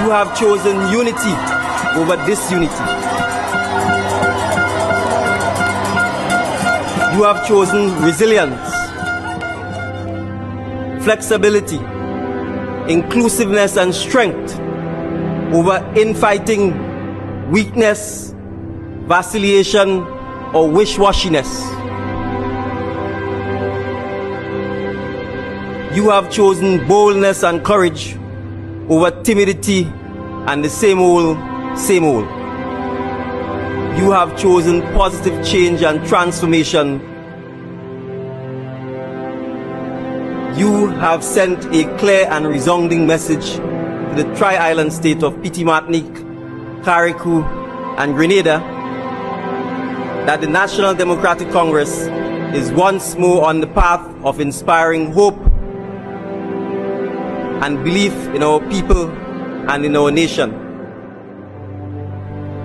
You have chosen unity over disunity. You have chosen resilience, flexibility, inclusiveness and strength over infighting, weakness, vacillation, or wish-washiness. You have chosen boldness and courage over timidity and the same old, same old. You have chosen positive change and transformation. You have sent a clear and resounding message to the tri-island state of Petite Martinique, Carriacou, and Grenada that the National Democratic Congress is once more on the path of inspiring hope and belief in our people and in our nation.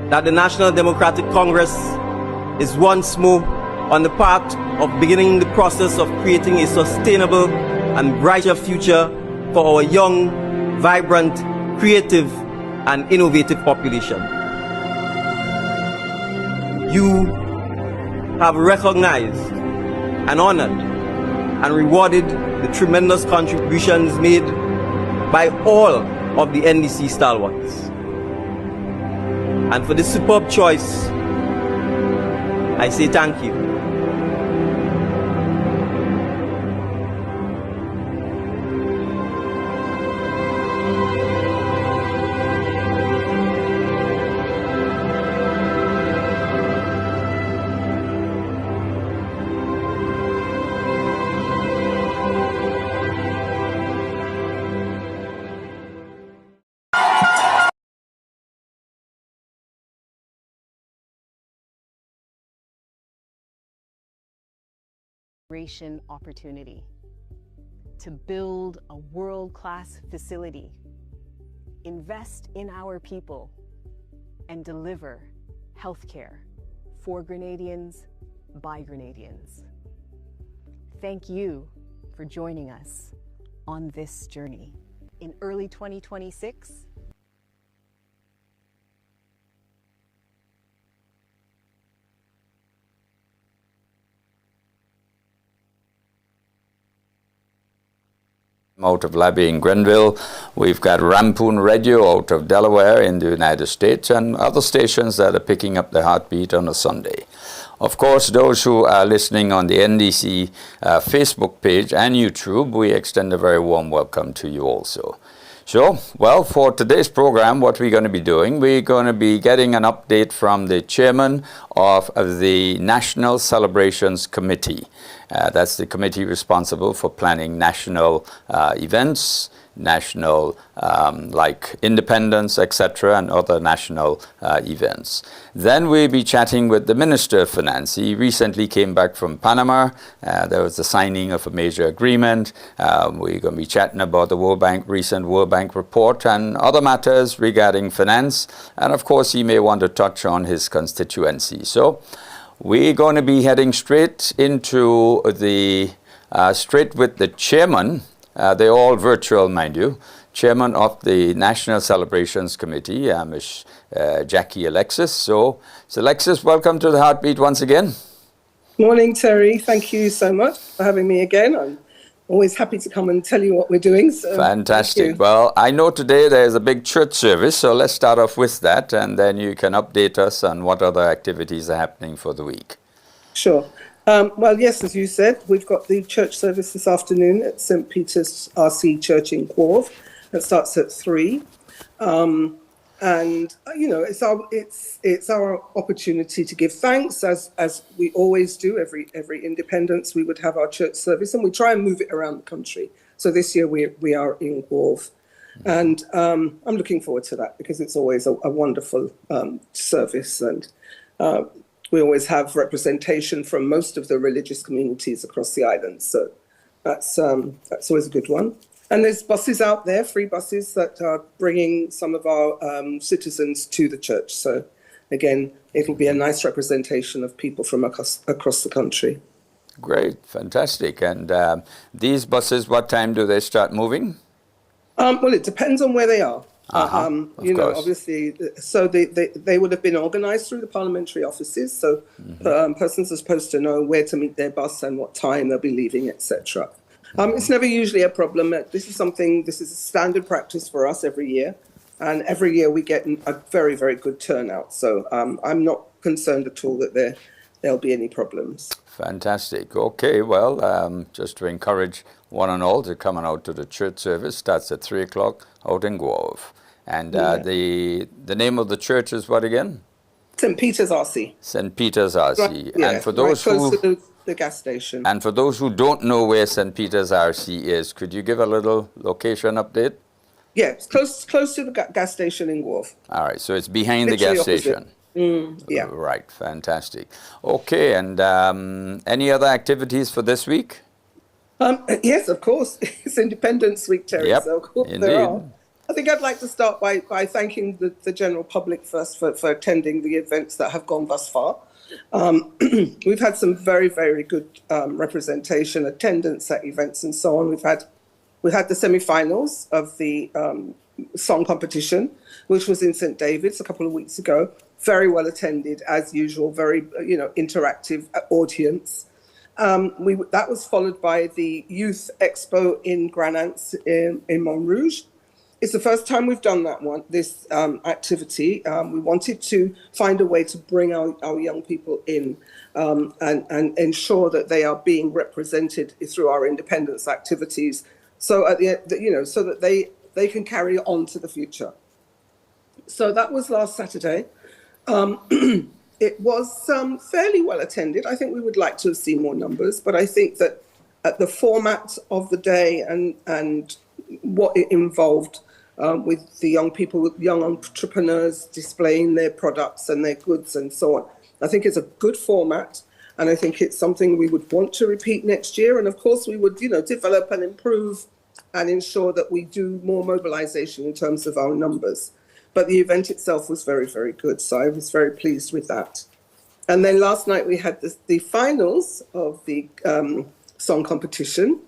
That the National Democratic Congress is once more on the path of beginning the process of creating a sustainable and brighter future for our young, vibrant, creative, and innovative population. You have recognized and honored and rewarded the tremendous contributions made by all of the NDC stalwarts. And for this superb choice, I say thank you. Opportunity to build a world-class facility, invest in our people, and deliver healthcare for Grenadians by Grenadians. Thank you for joining us on this journey. In early 2026, out of Labby in Grenville. We've got Rampoon Radio out of Delaware in the United States, and other stations that are picking up the heartbeat on a Sunday. Of course, those who are listening on the NDC Facebook page and YouTube, we extend a very warm welcome to you also. So, well, for today's program, what we're going to be doing, we're going to be getting an update from the chairman of the National Celebrations Committee. That's the committee responsible for planning national events, national like Independence, etc., and other national events. Then we'll be chatting with the Minister of Finance. He recently came back from Panama. There was the signing of a major agreement. We're going to be chatting about the recent World Bank report and other matters regarding finance. And of course, he may want to touch on his constituency. So we're going to be heading straight into the, straight with the chairman. They're all virtual, mind you. Chairman of the National Celebrations Committee, Ms. Jackie Alexis. So Alexis, welcome to the Heartbeat once again. Morning, Terry. Thank you so much for having me again. I'm always happy to come and tell you what we're doing. So fantastic. Well, I know today there's a big church service, so let's start off with that, and then you can update us on what other activities are happening for the week. Sure. Well, yes, as you said, we've got the church service this afternoon at St. Peter's RC Church in Corve. That starts at 3. And you know, it's our opportunity to give thanks, as we always do. Every Independence we would have our church service, and we try and move it around the country. So this year we are in Corve, and I'm looking forward to that because it's always a wonderful service, and we always have representation from most of the religious communities across the island. So that's always a good one. And there's buses out there, free buses that are bringing some of our citizens to the church. So again, it'll be a nice representation of people from across the country. Great, fantastic. And these buses, what time do they start moving? Well, it depends on where they are. Of course. Obviously, so they would have been organised through the parliamentary offices. So persons are supposed to know where to meet their bus and what time they'll be leaving, etc. It's never usually a problem. This is a standard practice for us every year. And every year we get a very, very good turnout. So I'm not concerned at all that there'll be any problems. Fantastic. Okay, well, just to encourage one and all to come out to the church service. Starts at 3 o'clock out in Grove. And the name of the church is what again? St. Peter's RC. St. Peter's RC. Right, yeah, and for those close to the gas station. And for those who don't know where St. Peter's RC is, could you give a little location update? Yeah, it's close to the gas station in Grove. All right, so it's behind Literally the gas opposite. station. Yeah. Right, fantastic. Okay, and any other activities for this week? Yes, of course. It's Independence Week, Terry. Yep, So of course indeed. there are. I think I'd like to start by thanking the general public first for attending the events that have gone thus far. We've had some very, very good representation, attendance at events and so on. We had the semi-finals of the song competition, which was in St. David's a couple of weeks ago. Very well attended, as usual, very interactive audience. That was followed by the Youth Expo in Granance in Montrouge. It's the first time we've done this activity. We wanted to find a way to bring our young people in and ensure that they are being represented through our independence activities. So at so that they can carry on to the future. So that was last Saturday. It was fairly well attended. I think we would like to have seen more numbers, but I think that at the format of the day and what it involved with the young people, with young entrepreneurs displaying their products and their goods and so on, I think it's a good format. And I think it's something we would want to repeat next year. And of course, we would, develop and improve and ensure that we do more mobilization in terms of our numbers. But the event itself was very, very good. So I was very pleased with that. And then last night we had the finals of the song competition.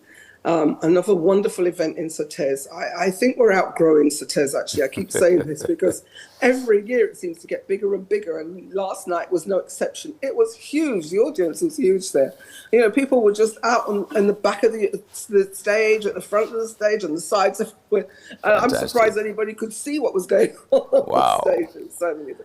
Another wonderful event in Sautez. I think we're outgrowing Sautez, actually. I keep saying this because every year it seems to get bigger and bigger. And last night was no exception. It was huge. The audience was huge there. People were just out on the back of the stage, at the front of the stage, on the sides of it. I'm surprised anybody could see what was going on Wow. on stage.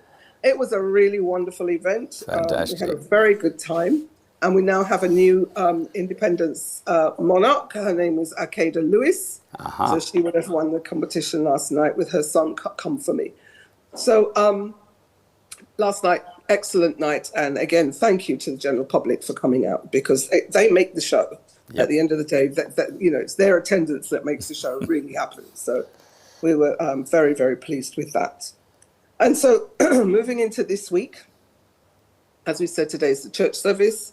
It was a really wonderful event. Fantastic. We had a very good time. And we now have a new independence monarch. Her name is Akeda Lewis. So she would have won the competition last night with her song, Come For Me. So last night, excellent night. And again, thank you to the general public for coming out because they make the show. Yep. At the end of the day, it's their attendance that makes the show really happen. So we were very, very pleased with that. And so moving into this week, as we said, today is the church service.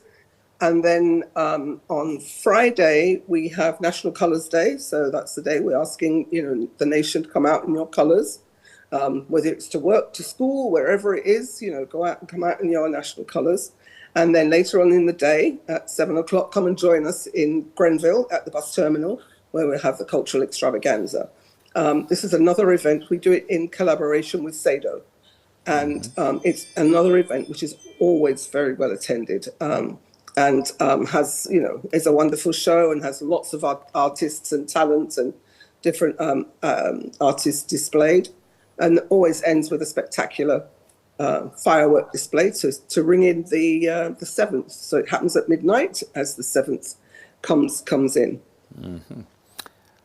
And then on Friday, we have National Colours Day. So that's the day we're asking, the nation to come out in your colours, whether it's to work, to school, wherever it is, go out and come out in your national colours. And then later on in the day at 7 o'clock, come and join us in Grenville at the bus terminal, where we'll have the cultural extravaganza. This is another event. We do it in collaboration with SADO. And it's another event which is always very well attended. And has, is a wonderful show and has lots of artists and talents and different artists displayed, and always ends with a spectacular firework display to ring in the 7th. So it happens at midnight as the 7th comes in. Mm-hmm.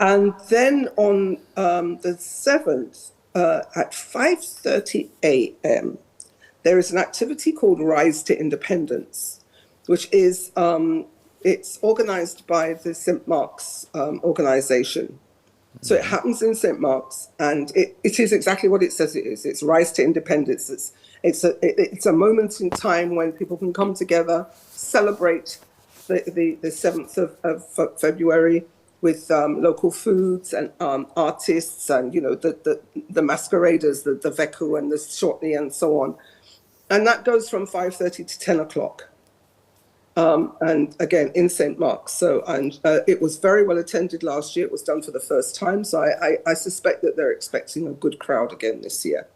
And then on the 7th at 5:30 a.m., there is an activity called Rise to Independence, which is, it's organised by the St. Mark's organisation. So it happens in St. Mark's, and it is exactly what it says it is. It's Rise to Independence. It's a moment in time when people can come together, celebrate the 7th of February with local foods and artists and, the masqueraders, the Veku and the Shortney and so on. And that goes from 5:30 to 10 o'clock. and again in St. Mark's. So, and it was very well attended last year. It was done for the first time. So I suspect that they're expecting a good crowd again this year.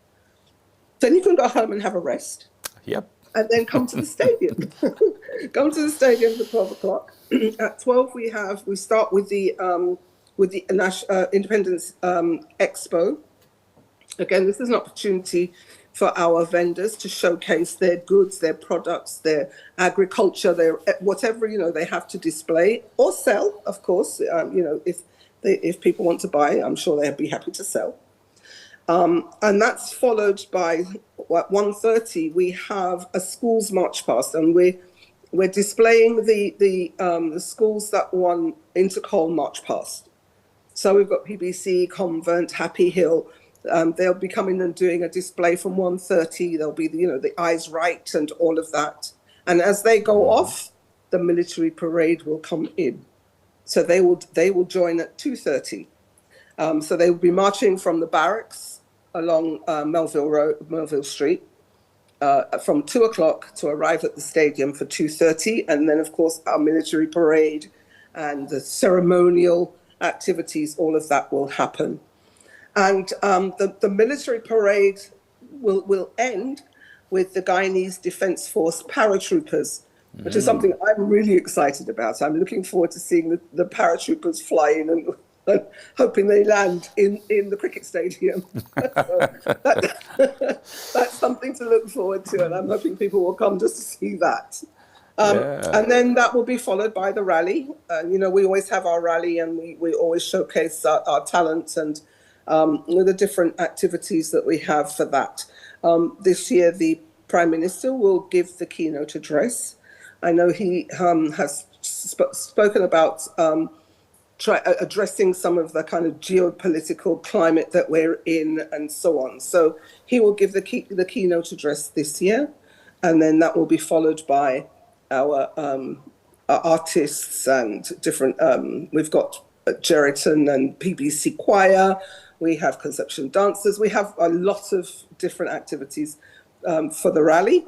Then you can go home and have a rest. Yep. And then come to the stadium. Come to the stadium for 12 o'clock. At 12, we start with the Independence Expo. Again, this is an opportunity for our vendors to showcase their goods, their products, their agriculture, their whatever they have to display or sell. Of course, if people want to buy, I'm sure they'd be happy to sell. And that's followed by at 1:30 we have a schools march past, and we're displaying the schools that won Intercol march past. So we've got PBC, Convent, Happy Hill. They'll be coming and doing a display from 1:30. There'll be the Eyes Right and all of that. And as they go off, the military parade will come in. So they will join at 2:30. So they will be marching from the barracks along Melville Street from 2 o'clock to arrive at the stadium for 2:30. And then, of course, our military parade and the ceremonial activities, all of that will happen. And the military parade will end with the Guyanese Defence Force paratroopers, which is something I'm really excited about. I'm looking forward to seeing the paratroopers flying and hoping they land in the cricket stadium. So that's something to look forward to, and I'm hoping people will come just to see that. And then that will be followed by the rally. And, we always have our rally, and we always showcase our talent and the different activities that we have for that. This year, the Prime Minister will give the keynote address. I know he has spoken about addressing some of the kind of geopolitical climate that we're in and so on. So he will give the keynote address this year, and then that will be followed by our artists and different, we've got Jerriton and PBC Choir, we have conception dancers, we have a lot of different activities for the rally,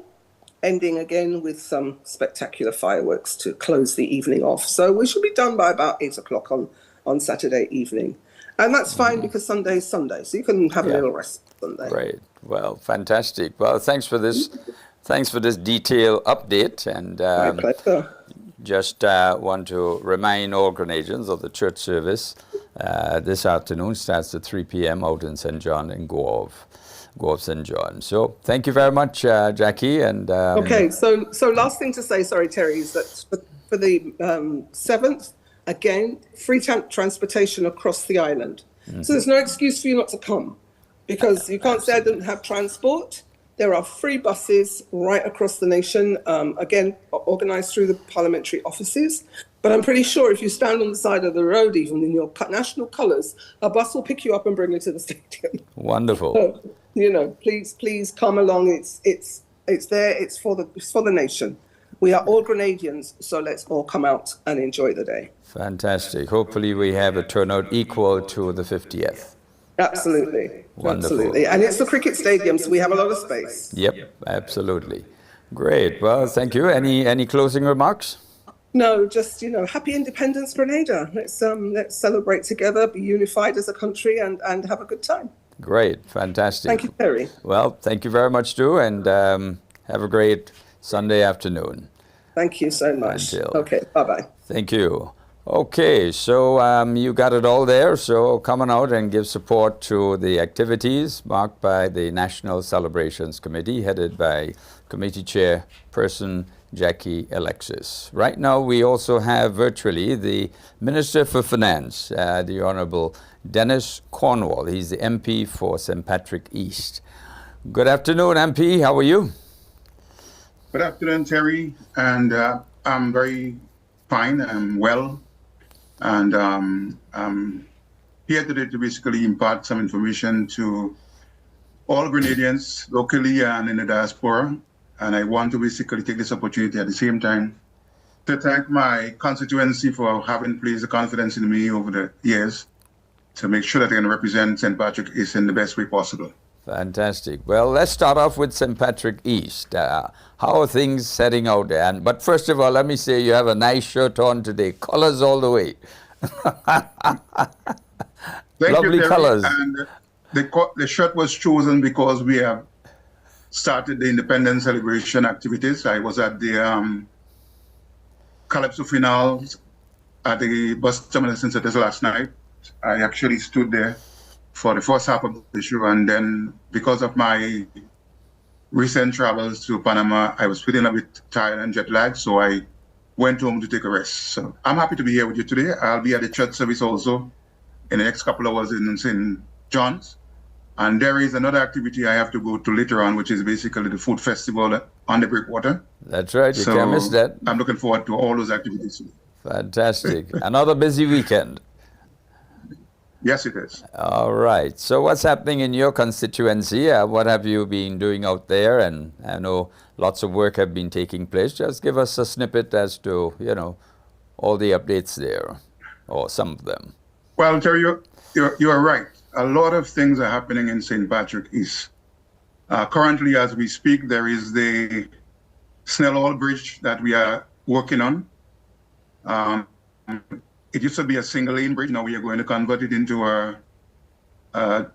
ending again with some spectacular fireworks to close the evening off. So we should be done by about 8 o'clock on Saturday evening. And that's fine because Sunday is Sunday, so you can have a little rest Sunday. Great. Well, fantastic. Well, thanks for this detailed update. And My pleasure. just want to remind all Grenadians of the church service this afternoon. Starts at 3 p.m. out in St. John in Grove St. John. So thank you very much, Jackie. And okay, so last thing to say, sorry, Terry, is that for the 7th, again, free transportation across the island. So there's no excuse for you not to come, because you can't say I didn't have transport. There are free buses right across the nation, again, organised through the parliamentary offices. But I'm pretty sure if you stand on the side of the road, even in your national colours, a bus will pick you up and bring you to the stadium. Wonderful. So, please come along. It's there. It's for the nation. We are all Grenadians, so let's all come out and enjoy the day. Fantastic. Hopefully we have a turnout equal to the 50th. Absolutely. Wonderful. Absolutely. And it's the cricket stadium, so we have a lot of space. Yep, absolutely. Great. Well, thank you. Any closing remarks? No, just, happy independence, Grenada. Let's celebrate together, be unified as a country, and have a good time. Great. Fantastic. Thank you, Terry. Well, thank you very much, too, and have a great Sunday afternoon. Thank you so much. Until. Okay, bye-bye. Thank you. Okay, so you got it all there. So come on out and give support to the activities marked by the National Celebrations Committee, headed by Committee Chairperson Jackie Alexis. Right now, we also have virtually the Minister for Finance, the Honourable Dennis Cornwall. He's the MP for St. Patrick East. Good afternoon, MP. How are you? Good afternoon, Terry. And I'm very fine. I'm well. And I'm here today to basically impart some information to all Grenadians, locally and in the diaspora. And I want to basically take this opportunity at the same time to thank my constituency for having placed the confidence in me over the years to make sure that I can represent St. Patrick East in the best way possible. Fantastic. Well, let's start off with St. Patrick East. How are things setting out there? But first of all, let me say you have a nice shirt on today. Colors all the way. Thank Lovely you, Terry. colors. And the shirt was chosen because we have started the independence celebration activities. I was at the Calypso finals at the bus terminus in Cities last night. I actually stood there for the first half of the show, and then because of my recent travels to Panama, I was feeling a bit tired and jet lagged, so I went home to take a rest. So I'm happy to be here with you today. I'll be at the church service also in the next couple of hours in St. John's. And there is another activity I have to go to later on, which is basically the food festival on the Breakwater. That's right, you can't miss that. I'm looking forward to all those activities. Fantastic. Another busy weekend. Yes, it is. All right. So what's happening in your constituency? What have you been doing out there? And I know lots of work have been taking place. Just give us a snippet as to, all the updates there, or some of them. Well, Terry, you're right. A lot of things are happening in St. Patrick East. Currently, as we speak, there is the Snell Hall Bridge that we are working on. It used to be a single lane bridge. Now we are going to convert it into a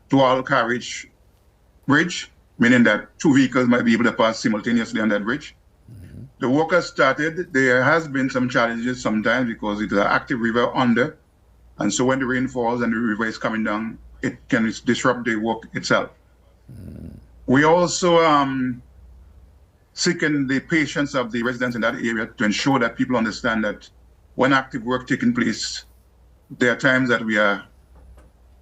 dual carriage bridge, meaning that two vehicles might be able to pass simultaneously on that bridge. Mm-hmm. The work has started. There has been some challenges sometimes because it's an active river under. And so when the rain falls and the river is coming down, it can disrupt the work itself. Mm. We also seeking the patience of the residents in that area to ensure that people understand that when active work taking place, there are times that we are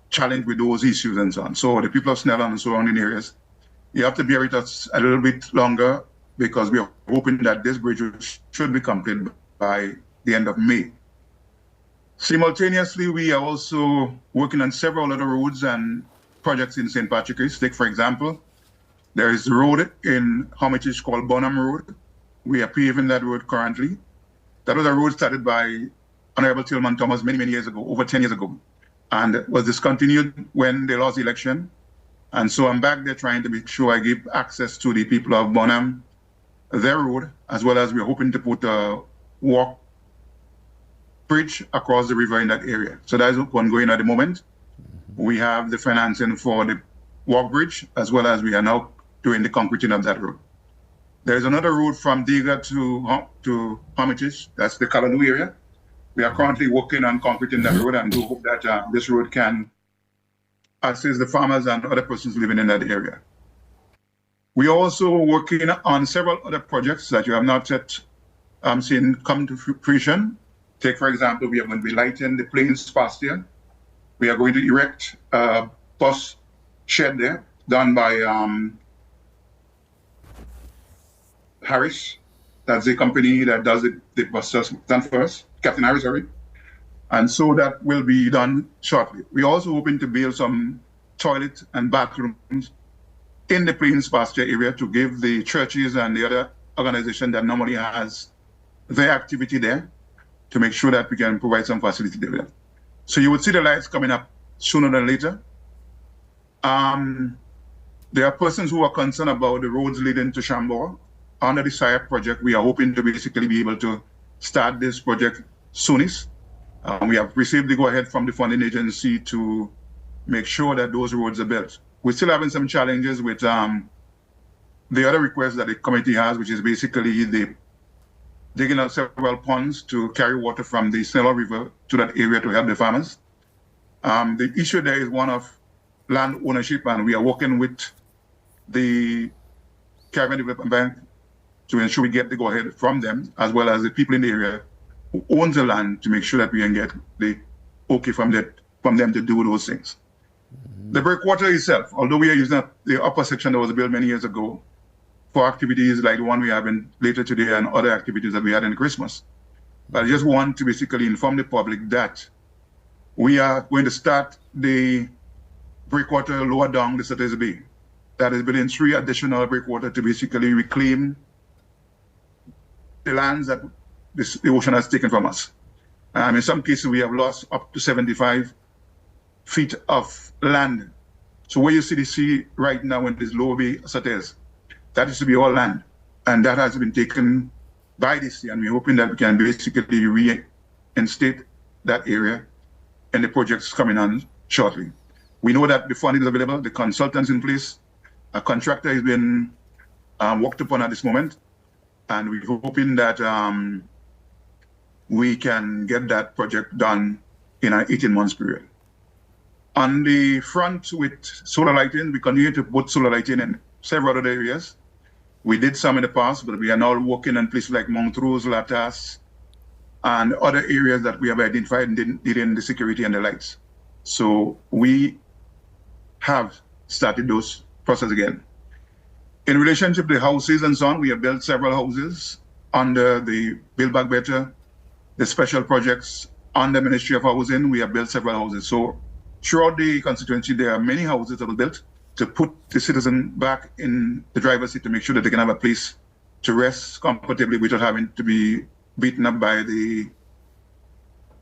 challenged with those issues and so on. So the people of Snell and surrounding areas, you have to bear with us a little bit longer because we are hoping that this bridge should be completed by the end of May. Simultaneously, we are also working on several other roads and projects in St. Patrick East. Take, for example, there is a road in Hermitage called Bonham Road. We are paving that road currently. That was a road started by Honorable Tillman Thomas many, many years ago, over 10 years ago, and was discontinued when they lost the election. And so I'm back there trying to make sure I give access to the people of Bonham, their road, as well as we're hoping to put a walk bridge across the river in that area. So that is ongoing at the moment. We have the financing for the walk bridge, as well as we are now doing the concreting of that road. There's another road from Diga to Hermitage, that's the Kalanoo area. We are currently working on concreting that road and do hope that this road can assist the farmers and other persons living in that area. We are also working on several other projects that you have not yet seen come to fruition. Take, for example, we are going to be lighting the Plains pasture. We are going to erect a bus shed there done by Harris. That's the company that does the buses done for us, Captain Harris, sorry. And so that will be done shortly. We're also hoping to build some toilet and bathrooms in the Plains pasture area to give the churches and the other organization that normally has their activity there to make sure that we can provide some facility there. So you would see the lights coming up sooner than later. There are persons who are concerned about the roads leading to Chambord. Under the SIRE project, we are hoping to basically be able to start this project soonest. We have received the go-ahead from the funding agency to make sure that those roads are built. We're still having some challenges with the other request that the committee has, which is basically the digging out several ponds to carry water from the Snell River to that area to help the farmers. The issue there is one of land ownership, and we are working with the Caribbean Development Bank to ensure we get the go-ahead from them, as well as the people in the area who owns the land, to make sure that we can get the okay from them to do those things. Mm-hmm. The breakwater itself, although we are using the upper section that was built many years ago for activities like the one we have in later today and other activities that we had in Christmas. But I just want to basically inform the public that we are going to start the breakwater lower down the Cities Bay. That is building 3 additional breakwater to basically reclaim the lands that the ocean has taken from us. In some cases, we have lost up to 75 feet of land So where you see the sea right now in this lower bay Sates, that used to be all land. And that has been taken by the sea, and we're hoping that we can basically reinstate that area and the projects coming on shortly. We know that the funding is available, the consultants in place, a contractor has been worked upon at this moment, and we're hoping that we can get that project done in an 18 months period. On the front with solar lighting, we continue to put solar lighting in several other areas. We did some in the past, but we are now working on places like Montrose, Latas, and other areas that we have identified needing the security and the lights. So we have started those process again. In relationship to the houses and so on, we have built several houses under the Build Back Better, the special projects under Ministry of Housing. We have built several houses. So throughout the constituency, there are many houses that were built to put the citizen back in the driver's seat to make sure that they can have a place to rest comfortably without having to be beaten up by the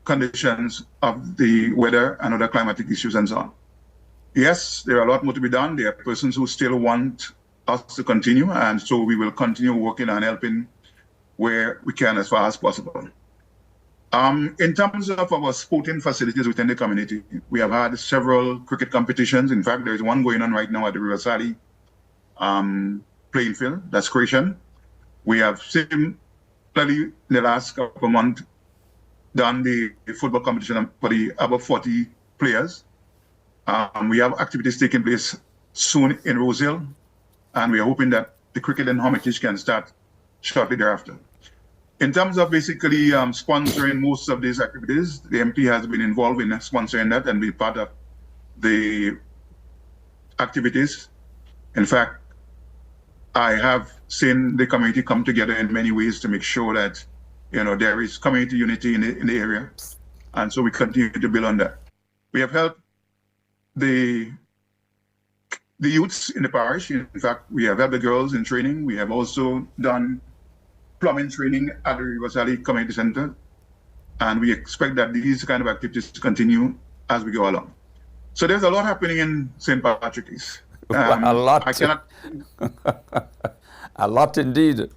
conditions of the weather and other climatic issues and so on. Yes, there are a lot more to be done. There are persons who still want us to continue, and so we will continue working and helping where we can as far as possible. In terms of our sporting facilities within the community, we have had several cricket competitions. In fact, there is one going on right now at the River Sally playing field, that's Croatian. We have similarly in the last couple of months done the football competition for the above 40 players. We have activities taking place soon in Rosehill, and we are hoping that the cricket and Hermitage can start shortly thereafter. In terms of basically sponsoring most of these activities, the MP has been involved in sponsoring that and be part of the activities. In fact, I have seen the community come together in many ways to make sure that there is community unity in the area, and so we continue to build on that. We have helped the youths in the parish. In fact, we have helped the girls in training. We have also done plumbing training at the River Sally Community Center, and we expect that these kind of activities to continue as we go along. So there's a lot happening in St. Patrick's. A lot. I cannot. A lot indeed.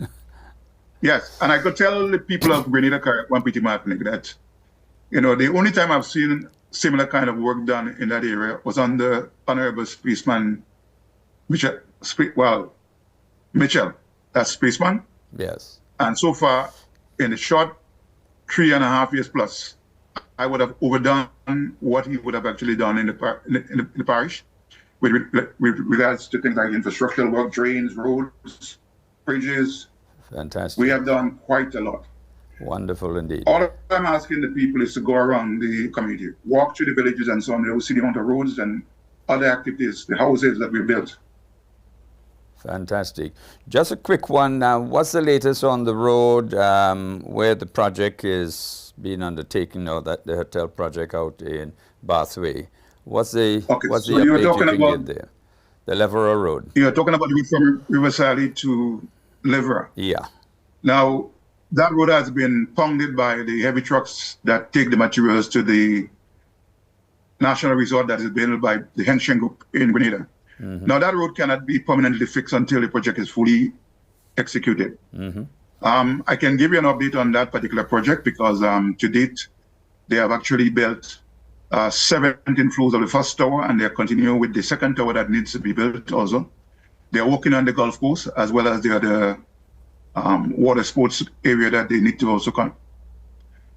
Yes, and I could tell the people of Grenada, Carriacou, and Petit Martinique that, the only time I've seen similar kind of work done in that area was under Honorable Spaceman Mitchell, that's Spaceman. Yes. And so far, in the short 3.5 years plus, I would have overdone what he would have actually done in the parish with regards to things like infrastructural work, drains, roads, bridges. Fantastic. We have done quite a lot. Wonderful indeed. All I'm asking the people is to go around the community, walk through the villages and so on. They'll see the amount of roads and other activities, the houses that we built. Fantastic. Just a quick one. What's the latest on the road where the project is being undertaken, or that the hotel project out in Bathway? What's the update you can give there? The Leverer Road. You're talking about the route from River Sally to Leverer. Yeah. Now, that road has been pounded by the heavy trucks that take the materials to the national resort that is built by the Henshin Group in Grenada. Mm-hmm. Now, that road cannot be permanently fixed until the project is fully executed. Mm-hmm. I can give you an update on that particular project because to date, they have actually built 17 floors of the first tower, and they're continuing with the second tower that needs to be built also. They're working on the golf course as well as the other water sports area that they need to also come.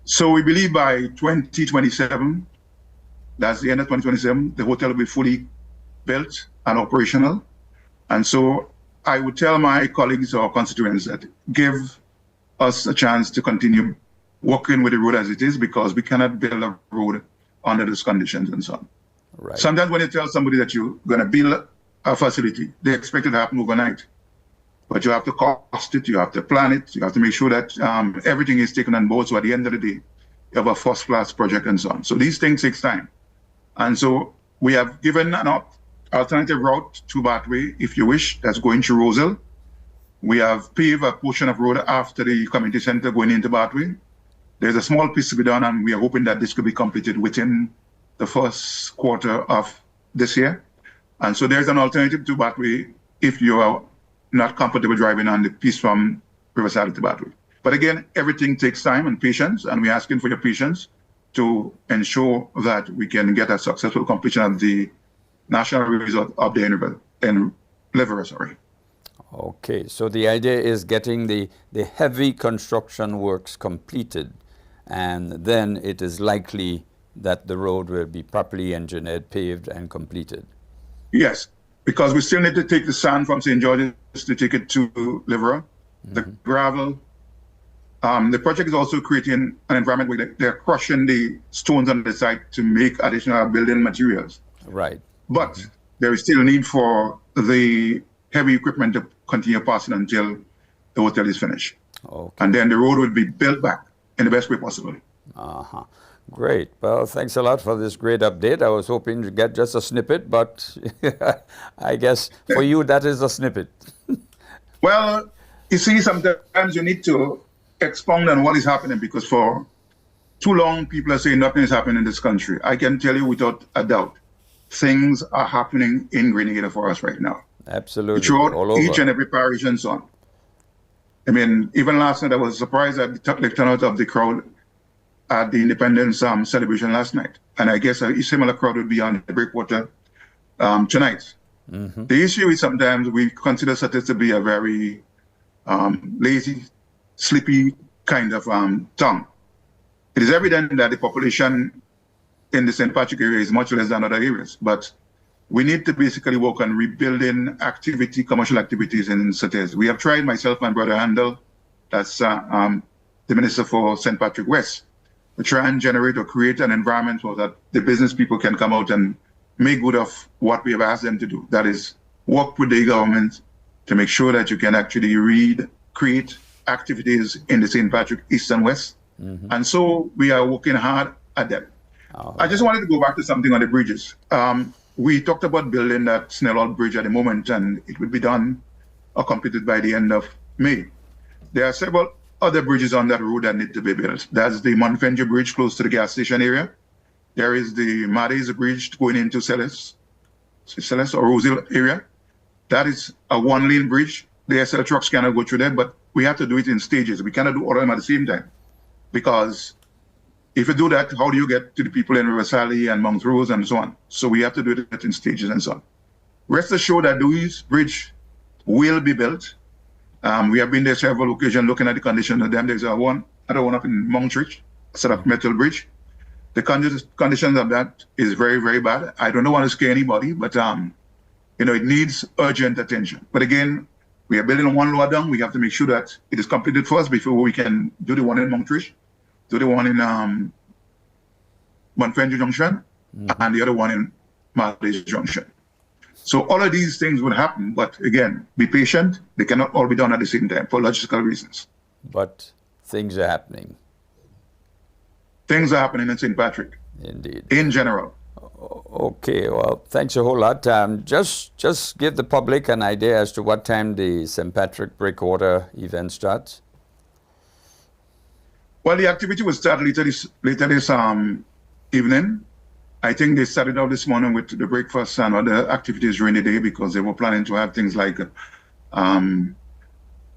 So we believe by 2027, that's the end of 2027, the hotel will be fully built and operational. And so I would tell my colleagues or constituents that give us a chance to continue working with the road as it is, because we cannot build a road under those conditions and so on. Right. Sometimes when you tell somebody that you're going to build a facility, they expect it to happen overnight. But you have to cost it, you have to plan it, you have to make sure that everything is taken on board. So at the end of the day, you have a first-class project and so on. So these things take time. And so we have given an alternative route to Bathway, if you wish, that's going through Rosehill. We have paved a portion of road after the community center going into Bathway. There's a small piece to be done, and we are hoping that this could be completed within the first quarter of this year. And so there's an alternative to Batway if you are not comfortable driving on the piece from Riverside to Batway. But again, everything takes time and patience, and we're asking for your patience to ensure that we can get a successful completion of the national resort of the Endeavour. Okay, so the idea is getting the heavy construction works completed, and then it is likely that the road will be properly engineered, paved, and completed. Yes, because we still need to take the sand from St. George's to take it to Liverpool, the gravel. The project is also creating an environment where they're crushing the stones on the site to make additional building materials. Right. But there is still a need for the heavy equipment to continue passing until the hotel is finished. Okay. And then the road will be built back in the best way possible. Uh-huh. Great. Well, thanks a lot for this great update. I was hoping to get just a snippet, but I guess for you that is a snippet. Well, you see, sometimes you need to expound on what is happening, because for too long people are saying nothing is happening in this country. I can tell you without a doubt, things are happening in Grenada for us right now. Absolutely. Throughout all over. each and every parish and so on. I mean, even last night I was surprised at the turnout of the crowd at the Independence celebration last night. And I guess a similar crowd would be on the Breakwater tonight. The issue is sometimes we consider such to be a very lazy, sleepy kind of town. It is evident that the population in the St. Patrick area is much less than other areas, but we need to basically work on rebuilding commercial activities in cities. We have tried, myself, my brother Handel, that's the Minister for St. Patrick West, to try and generate or create an environment so that the business people can come out and make good of what we have asked them to do. That is, work with the government to make sure that you can actually create activities in the St. Patrick East and West. And so we are working hard at that. I just wanted to go back to something on the bridges. We talked about building that Snellall Bridge at the moment, and it will be done or completed by the end of May. There are several other bridges on that road that need to be built. That's the Montfenja Bridge close to the gas station area. There is the Mades Bridge going into Celis or Rosehill area. That is a one-lane bridge. The SL trucks cannot go through there, but we have to do it in stages. We cannot do all of them at the same time, because if you do that, how do you get to the people in Riverside and Mount Rose and so on? So we have to do it in stages and so on. Rest assured that this bridge will be built. We have been there several occasions looking at the condition of them. There's another one up in Mount Rich, a sort of metal bridge. The conditions of that is very, very bad. I don't want to scare anybody, but it needs urgent attention. But again, we are building one lower down. We have to make sure that it is completed first before we can do the one in Mount Rich, do the one in Montfenja Junction, and the other one in Mades Junction. So all of these things will happen, but again, be patient. They cannot all be done at the same time for logistical reasons. But things are happening. Things are happening in St. Patrick. Indeed. In general. Okay, well, thanks a whole lot. Just give the public an idea as to what time the St. Patrick Breakwater event starts. Well, the activity will start later this evening. I think they started out this morning with the breakfast and other activities during the day, because they were planning to have things like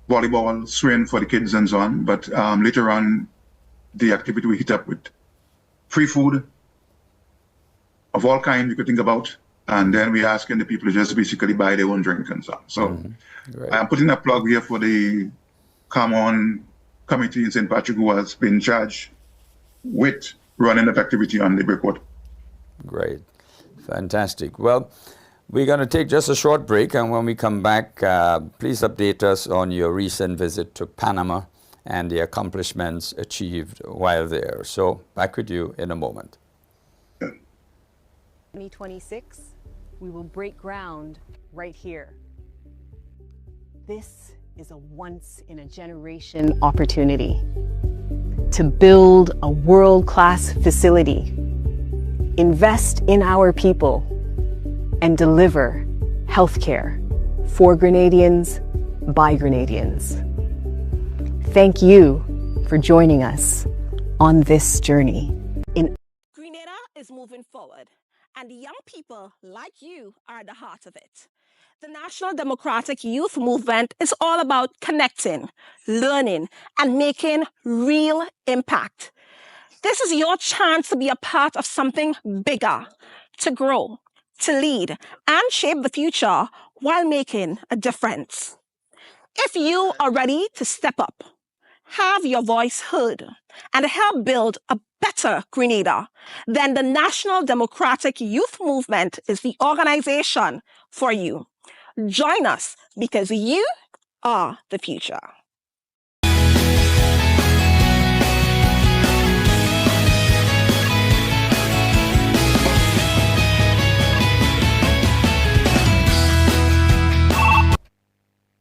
volleyball, swing for the kids and so on. But later on, the activity will hit up with free food of all kinds you could think about. And then we're asking the people to just basically buy their own drink and so on. So I'm putting a plug here for the Come On committee in St. Patrick, who has been charged with running that activity on the Breakwater. Great. Fantastic. Well, we're going to take just a short break, and when we come back, please update us on your recent visit to Panama and the accomplishments achieved while there. So back with you in a moment. 2026, we will break ground right here. This is a once-in-a-generation opportunity to build a world-class facility, invest in our people, and deliver healthcare for Grenadians by Grenadians. Thank you for joining us on this journey. Grenada is moving forward, And young people like you are at the heart of it. The National Democratic Youth Movement is all about connecting, learning, and making real impact. This is your chance to be a part of something bigger, to grow, to lead, and shape the future while making a difference. If you are ready to step up, have your voice heard, and help build a better Grenada, then the National Democratic Youth Movement is the organization for you. Join us because you are the future.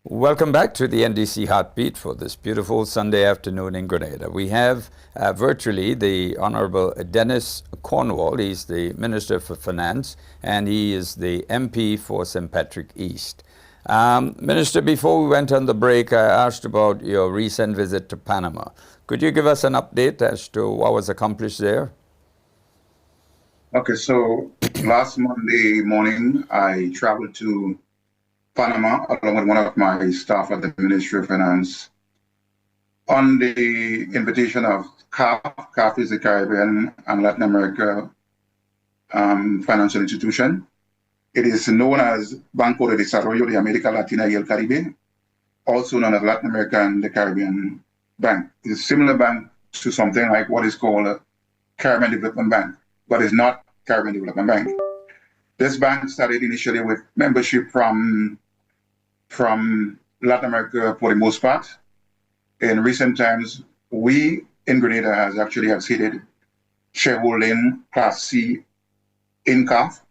Welcome back to the NDC Heartbeat for this beautiful Sunday afternoon in Grenada. We have virtually the Honorable Dennis Cornwall. He's the Minister for Finance and he is the MP for St. Patrick East. Minister, before we went on the break, I asked about your recent visit to Panama. Could you give us an update as to what was accomplished there? Okay, so last Monday morning, I traveled to Panama along with one of my staff at the Ministry of Finance on the invitation of CAF. CAF is the Caribbean and Latin America financial institution. It is known as Banco de Desarrollo de América Latina y el Caribe, also known as Latin America and the Caribbean Bank. It's a similar bank to something like what is called a Caribbean Development Bank, but it's not Caribbean Development Bank. This bank started initially with membership from Latin America for the most part. In recent times, we in Grenada have seated shareholding Class C in CAF.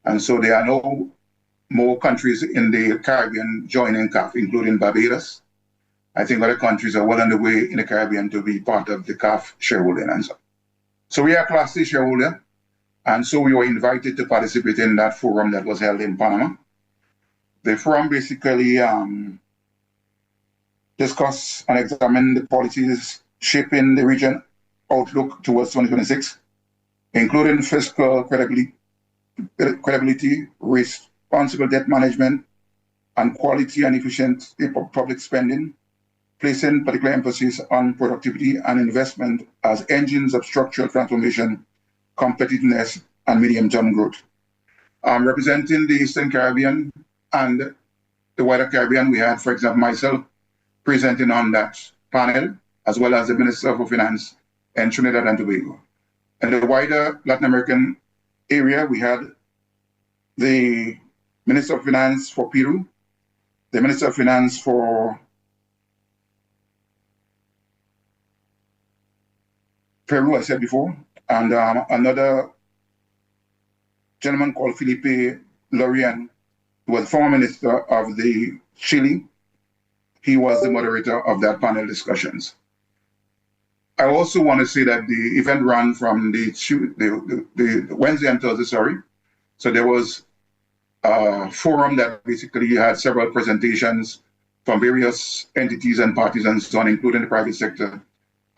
And so there are no more countries in the Caribbean joining CAF, including Barbados. I think other countries are well on the way in the Caribbean to be part of the CAF shareholding. And so we are Class C shareholder. And so we were invited to participate in that forum that was held in Panama. The forum basically discussed and examined the policies shaping the region outlook towards 2026, including fiscal credibility, responsible debt management, and quality and efficient public spending, placing particular emphasis on productivity and investment as engines of structural transformation, competitiveness, and medium-term growth. Representing the Eastern Caribbean and the wider Caribbean, we had, for example, myself presenting on that panel, as well as the Minister for Finance in Trinidad and Tobago. In the wider Latin American area, we had the Minister of Finance for Peru, the Minister of Finance for Peru, I said before, and another gentleman called Felipe Lorien, who was former minister of the Chile. He was the moderator of that panel discussions. I also want to say that the event ran from the Wednesday and Thursday, So there was a forum that basically had several presentations from various entities and parties and so on, including the private sector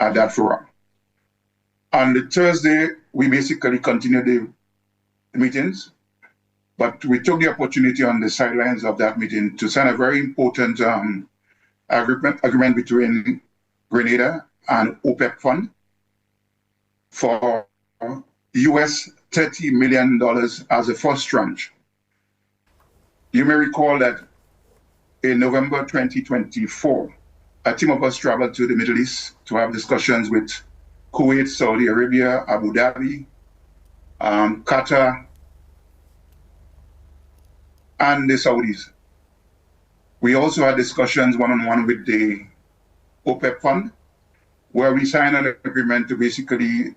at that forum. On the Thursday, we basically continued the meetings, but we took the opportunity on the sidelines of that meeting to sign a very important agreement between Grenada and OPEC Fund for US $30 million as a first tranche. You may recall that in November 2024, a team of us traveled to the Middle East to have discussions with Kuwait, Saudi Arabia, Abu Dhabi, Qatar, and the Saudis. We also had discussions one-on-one with the OPEC Fund, where we signed an agreement to basically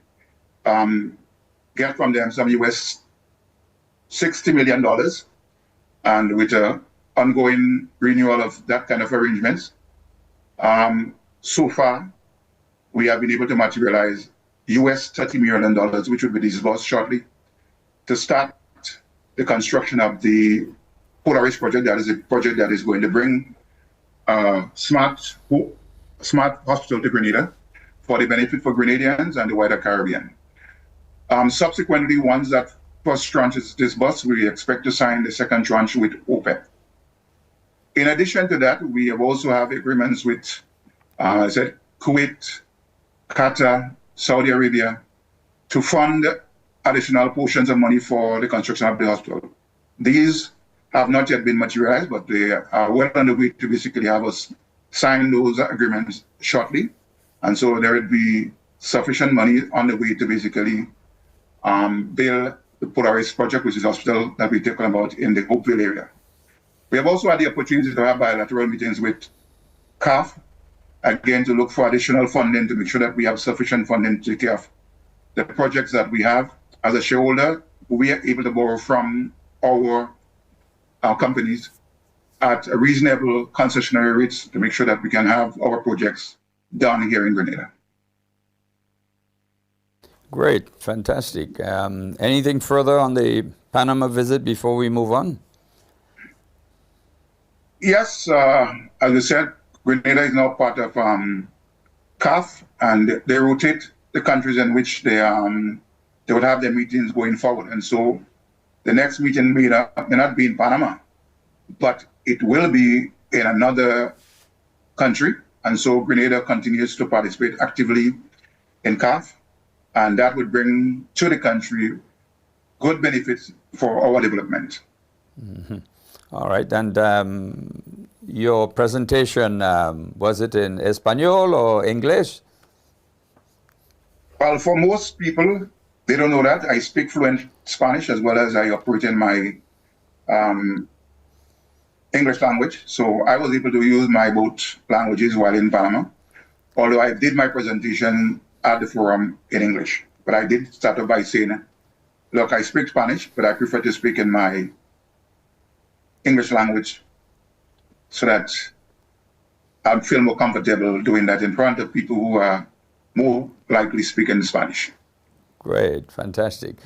get from them some US $60 million, and with an ongoing renewal of that kind of arrangements. So far, we have been able to materialize US $30 million, which will be disbursed shortly, to start the construction of the Polaris project. That is a project that is going to bring smart hospital to Grenada for the benefit for Grenadians and the wider Caribbean. Subsequently, once that first tranche is disbursed, we expect to sign the second tranche with OPEC. In addition to that, we have also have agreements with, I said, Kuwait, Qatar, Saudi Arabia, to fund additional portions of money for the construction of the hospital. These have not yet been materialized, but they are well on the way to basically have us sign those agreements shortly. And so there will be sufficient money on the way to basically build the Polaris project, which is a hospital that we're talking about in the Hopeville area. We have also had the opportunity to have bilateral meetings with CAF, again, to look for additional funding to make sure that we have sufficient funding to take care of the projects that we have. As a shareholder, we are able to borrow from our companies at a reasonable concessionary rates to make sure that we can have our projects done here in Grenada. Great, fantastic. Anything further on the Panama visit before we move on? Yes, as I said, Grenada is now part of CAF, and they rotate the countries in which they would have their meetings going forward. And so the next meeting may not be in Panama, but it will be in another country. And so Grenada continues to participate actively in CAF, and that would bring to the country good benefits for our development. Mm-hmm. All right, and your presentation, was it in Espanol or English? Well, for most people, they don't know that. I speak fluent Spanish as well as I operate in my English language. So I was able to use my both languages while in Panama, although I did my presentation at the forum in English. But I did start off by saying, look, I speak Spanish, but I prefer to speak in my English language so that I feel more comfortable doing that in front of people who are more likely speaking Spanish. Great, fantastic.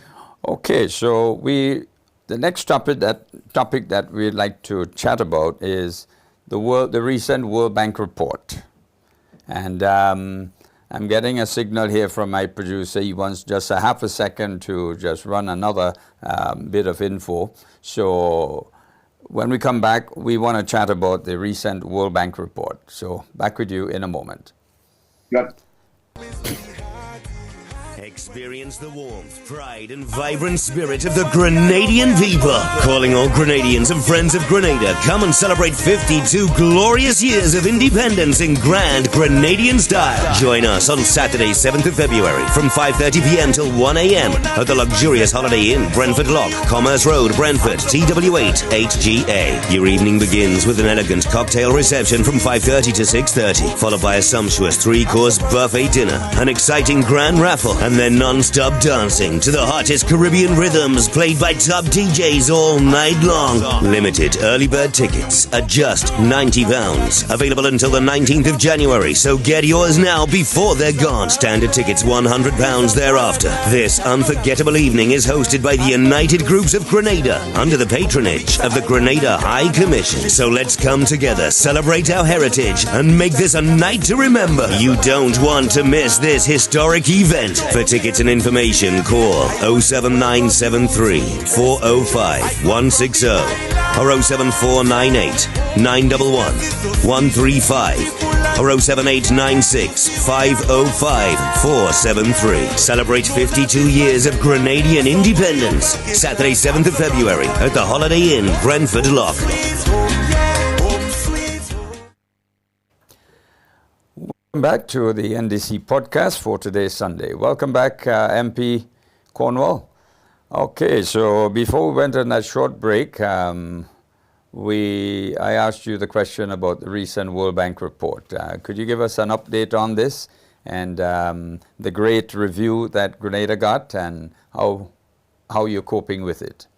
Okay, so the next topic that we'd like to chat about is the recent World Bank report. And I'm getting a signal here from my producer. He wants just a half a second to just run another bit of info. So when we come back, we want to chat about the recent World Bank report. So back with you in a moment. Yep. Experience the warmth, pride and vibrant spirit of the Grenadian people. Calling all Grenadians and friends of Grenada, come and celebrate 52 glorious years of independence in grand Grenadian style. Join us on Saturday, 7th of February from 5:30 p.m. till 1 a.m. at the luxurious Holiday Inn, Brentford Lock, Commerce Road, Brentford, TW8 8GA. Your evening begins with an elegant cocktail reception from 5:30 to 6:30, followed by a sumptuous 3-course buffet dinner, an exciting grand raffle, and then non-stop dancing to the hottest Caribbean rhythms played by top DJs all night long. Limited early bird tickets at just £90. Available until the 19th of January, so get yours now before they're gone. Standard tickets £100 thereafter. This unforgettable evening is hosted by the United Groups of Grenada under the patronage of the Grenada High Commission. So let's come together, celebrate our heritage, and make this a night to remember. You don't want to miss this historic event. For tickets and information, call 07973 405 160 or 07498 911 135 or 07896 505 473. Celebrate 52 years of Grenadian independence. Saturday, 7th of February at the Holiday Inn, Brentford Lock. Back to the NDC podcast for today, Sunday. Welcome back, MP Cornwall. Okay, so before we went on that short break, I asked you the question about the recent World Bank report. Could you give us an update on this and the great review that Grenada got and how you're coping with it?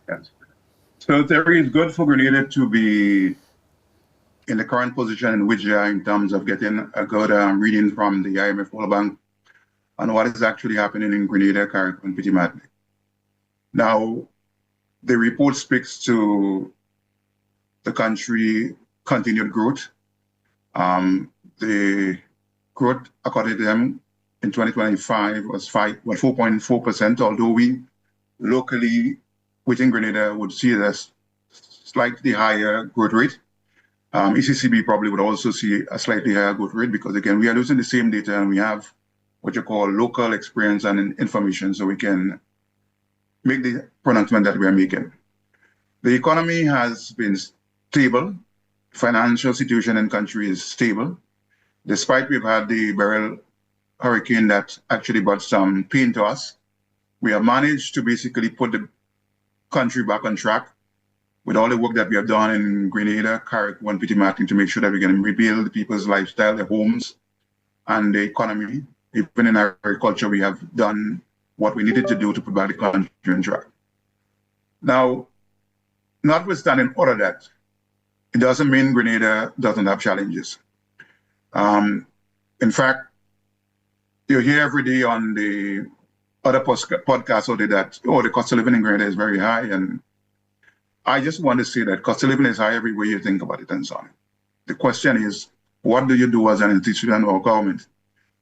Yes. So Terry, it's good for Grenada to be in the current position in which they are in terms of getting a good reading from the IMF World Bank on what is actually happening in Grenada, Carrick, and Petit Martinique. Now, the report speaks to the country continued growth. The growth, according to them, in 2025 was 4.4%, although we locally within Grenada would see it as slightly higher growth rate. ECCB probably would also see a slightly higher growth rate because, again, we are using the same data and we have what you call local experience and information, so we can make the pronouncement that we are making. The economy has been stable. Financial situation in the country is stable. Despite we've had the Beryl hurricane that actually brought some pain to us, we have managed to basically put the country back on track with all the work that we have done in Grenada, Carriacou, and Petit Martin to make sure that we can rebuild people's lifestyle, their homes, and the economy. Even in agriculture, we have done what we needed to do to put back the country on track. Now, notwithstanding all of that, it doesn't mean Grenada doesn't have challenges. In fact, you hear every day on the other podcasts out there that, oh, the cost of living in Grenada is very high. And I just want to say that cost of living is high every way you think about it and so on. The question is, what do you do as an institution or government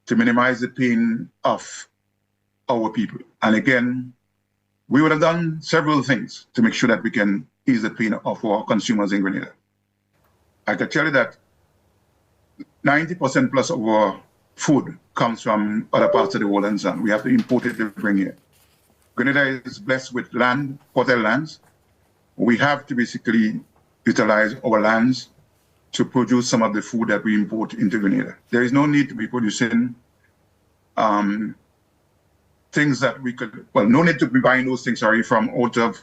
to minimize the pain of our people? And again, we would have done several things to make sure that we can ease the pain of our consumers in Grenada. I can tell you that 90% plus of our food comes from other parts of the world and so on. We have to import it to bring here. Grenada is blessed with land, fertile lands. We have to basically utilize our lands to produce some of the food that we import into Grenada. There is no need to be producing things that we could, well, no need to be buying those things, from out of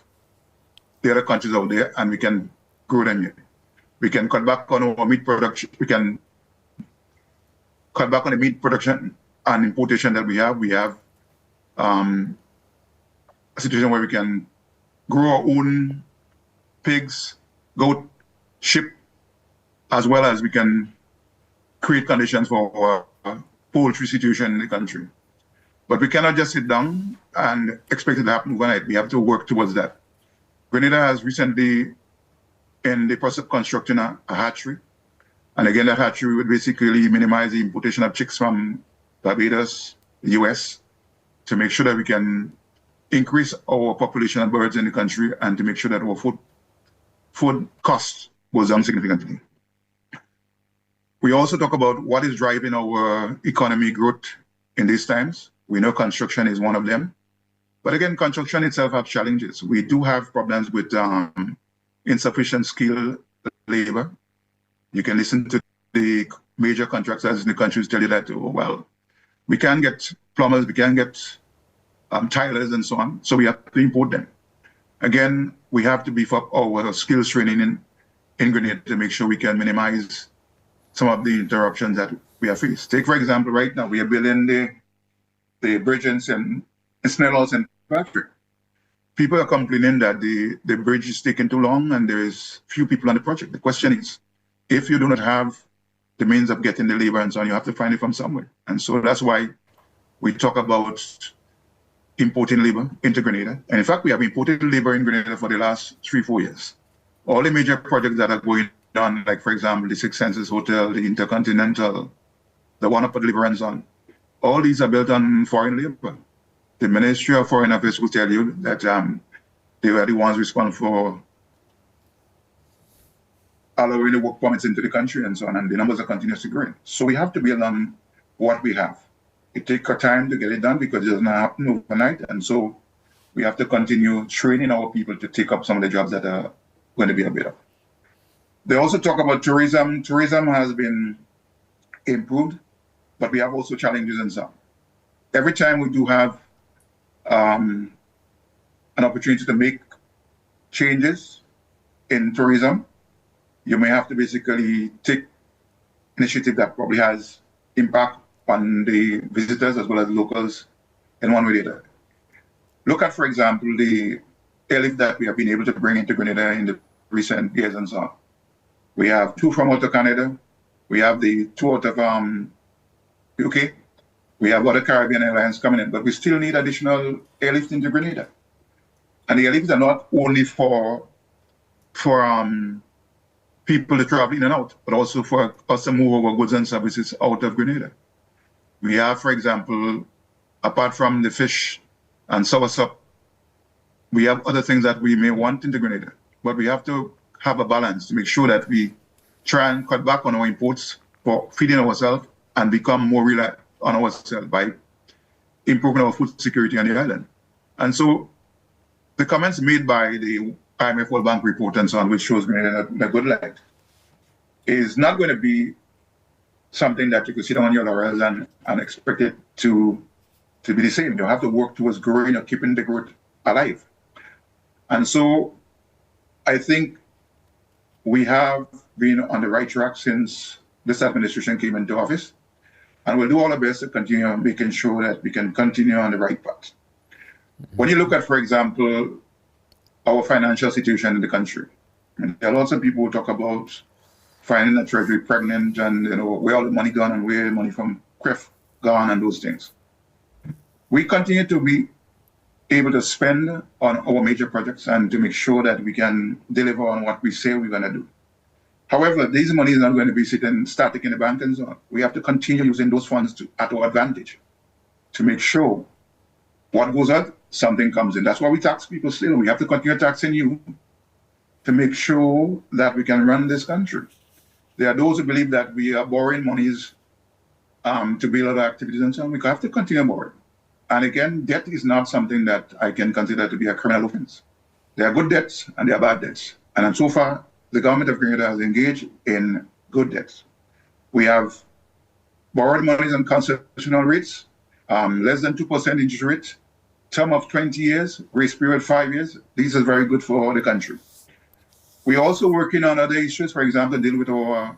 the other countries out there, and we can grow them here. We can cut back on our meat production. We can cut back on the meat production and importation that we have. We have a situation where we can grow our own pigs, goat, sheep, as well as we can create conditions for our poultry situation in the country. But we cannot just sit down and expect it to happen overnight. We have to work towards that. Grenada has recently, in the process of constructing a hatchery. And again, that hatchery would basically minimize the importation of chicks from Barbados, the US, to make sure that we can increase our population of birds in the country and to make sure that our food cost goes down significantly. We also talk about what is driving our economy growth in these times. We know construction is one of them. But again, construction itself has challenges. We do have problems with insufficient skilled labor. You can listen to the major contractors in the country tell you that, oh, well, we can get plumbers, we can get tilers and so on. So we have to import them. Again, we have to beef up our skills training in Grenada to make sure we can minimize some of the interruptions that we have faced. Take, for example, right now, we are building the bridges in Snellhouse and factory. People are complaining that the bridge is taking too long and there is few people on the project. The question is, if you do not have the means of getting the labor and so on, you have to find it from somewhere. And so that's why we talk about importing labor into Grenada. And in fact, we have imported labor in Grenada for the last 3-4 years. All the major projects that are going on, like, for example, the Six Senses Hotel, the Intercontinental, the one up at Liverance on, all these are built on foreign labor. The Ministry of Foreign Affairs will tell you that they were the ones responsible for allowing the work permits into the country and so on, and the numbers are continuously growing. So we have to build on what we have. It takes time to get it done because it doesn't happen overnight, and so we have to continue training our people to take up some of the jobs that are going to be available. They also talk about tourism. Tourism has been improved, but we have also challenges and some. Every time we do have an opportunity to make changes in tourism, you may have to basically take initiative that probably has impact on the visitors as well as locals in one way or the other. Look at, for example, the airlift that we have been able to bring into Grenada in the recent years and so on. We have 2 from out of Canada. We have the 2 out of UK. We have other Caribbean airlines coming in, but we still need additional airlift into Grenada. And the airlifts are not only for people to travel in and out, but also for us to move our goods and services out of Grenada. We have, for example, apart from the fish and soursop we have other things that we may want into Grenada, but we have to have a balance to make sure that we try and cut back on our imports for feeding ourselves and become more reliant on ourselves by improving our food security on the island. And so the comments made by the IMF World Bank report and so on, which shows Grenada in a good light, is not going to be something that you could sit on your laurels and expect it to be the same. You have to work towards growing or keeping the growth alive. And so I think we have been on the right track since this administration came into office, and we'll do all our best to continue making sure that we can continue on the right path. When you look at, for example, our financial situation in the country, and there are lots of people who talk about finding the treasury pregnant and, you know, where all the money gone and where the money from CRIF gone and those things. We continue to be able to spend on our major projects and to make sure that we can deliver on what we say we're going to do. However, these money is not going to be sitting static in the bank and so on. We have to continue using those funds at our advantage to make sure what goes out, something comes in. That's why we tax people still. We have to continue taxing you to make sure that we can run this country. There are those who believe that we are borrowing monies to build other activities and so on. We have to continue borrowing. And again, debt is not something that I can consider to be a criminal offense. There are good debts and there are bad debts. And so far, the government of Grenada has engaged in good debts. We have borrowed monies on concessional rates, less than 2% interest rate, term of 20 years, grace period 5 years. These are very good for the country. We're also working on other issues, for example, deal with our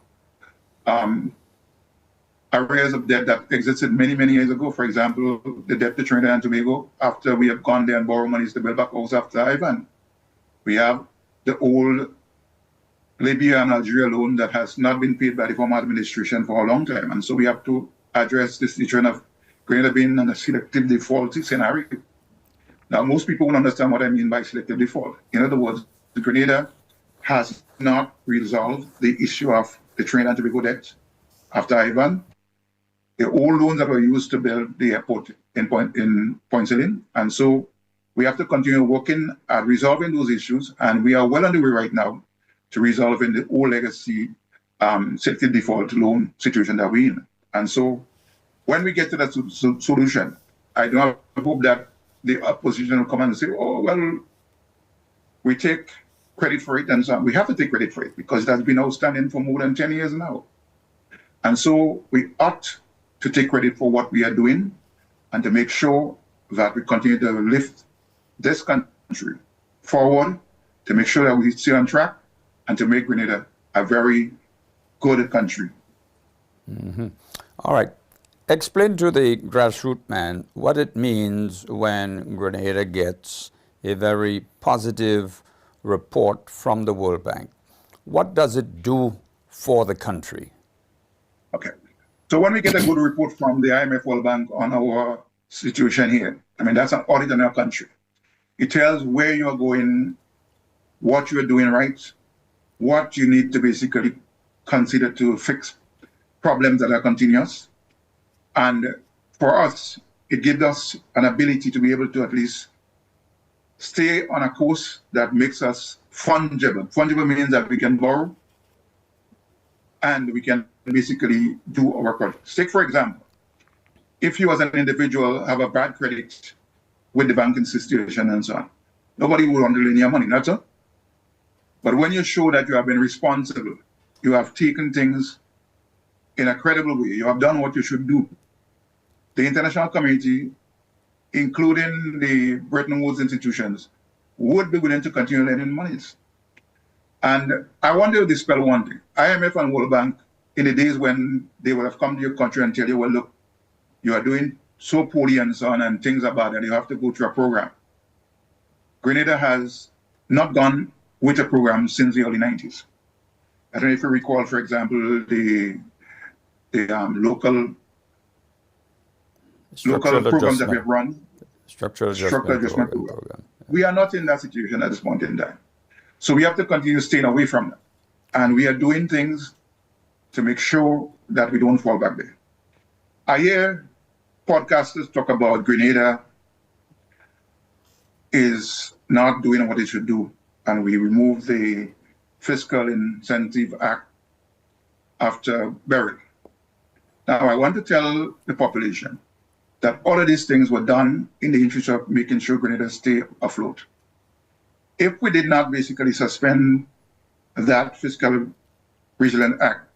arrears of debt that existed many, many years ago. For example, the debt to Trinidad and Tobago, after we have gone there and borrowed monies to build back house after Ivan. We have the old Libya and Algeria loan that has not been paid by the former administration for a long time. And so we have to address this situation of Grenada being in a selective default scenario. Now, most people won't understand what I mean by selective default. In other words, Grenada has not resolved the issue of the Trinidad and Tobago debt after Ivan. The old loans that were used to build the airport in Point Saline. And so we have to continue working at resolving those issues. And we are well on the way right now to resolving the old legacy selective default loan situation that we're in. And so when we get to that solution, I do not hope that the opposition will come and say, oh, well, we take credit for it and so on. We have to take credit for it because it has been outstanding for more than 10 years now. And so we ought to take credit for what we are doing and to make sure that we continue to lift this country forward, to make sure that we stay on track and to make Grenada a very good country. Mm-hmm. All right. Explain to the grassroots man what it means when Grenada gets a very positive report from the World Bank. What does it do for the country? Okay. So when we get a good report from the IMF World Bank on our situation here, I mean, that's an audit on our country. It tells where you're going, what you're doing right, what you need to basically consider to fix problems that are continuous. And for us, it gives us an ability to be able to at least stay on a course that makes us fungible. Fungible means that we can borrow and we can basically do our projects. Take, for example, if you as an individual have a bad credit with the banking situation and so on, nobody will want to lend you money, that's all. But when you show that you have been responsible, you have taken things in a credible way, you have done what you should do, the international community, including the Bretton Woods institutions, would be willing to continue lending monies. And I want to dispel one thing. IMF and World Bank, in the days when they would have come to your country and tell you, well, look, you are doing so poorly and so on, and things are bad, and you have to go through a program. Grenada has not gone with a program since the early 90s. I don't know if you recall, for example, the local programs that we have run. Structural adjustment program. We are not in that situation at this point in time. So we have to continue staying away from that. And we are doing things to make sure that we don't fall back there. I hear podcasters talk about Grenada is not doing what it should do, and we removed the Fiscal Incentive Act after Beryl. Now, I want to tell the population that all of these things were done in the interest of making sure Grenada stay afloat. If we did not basically suspend that Fiscal Resilience Act,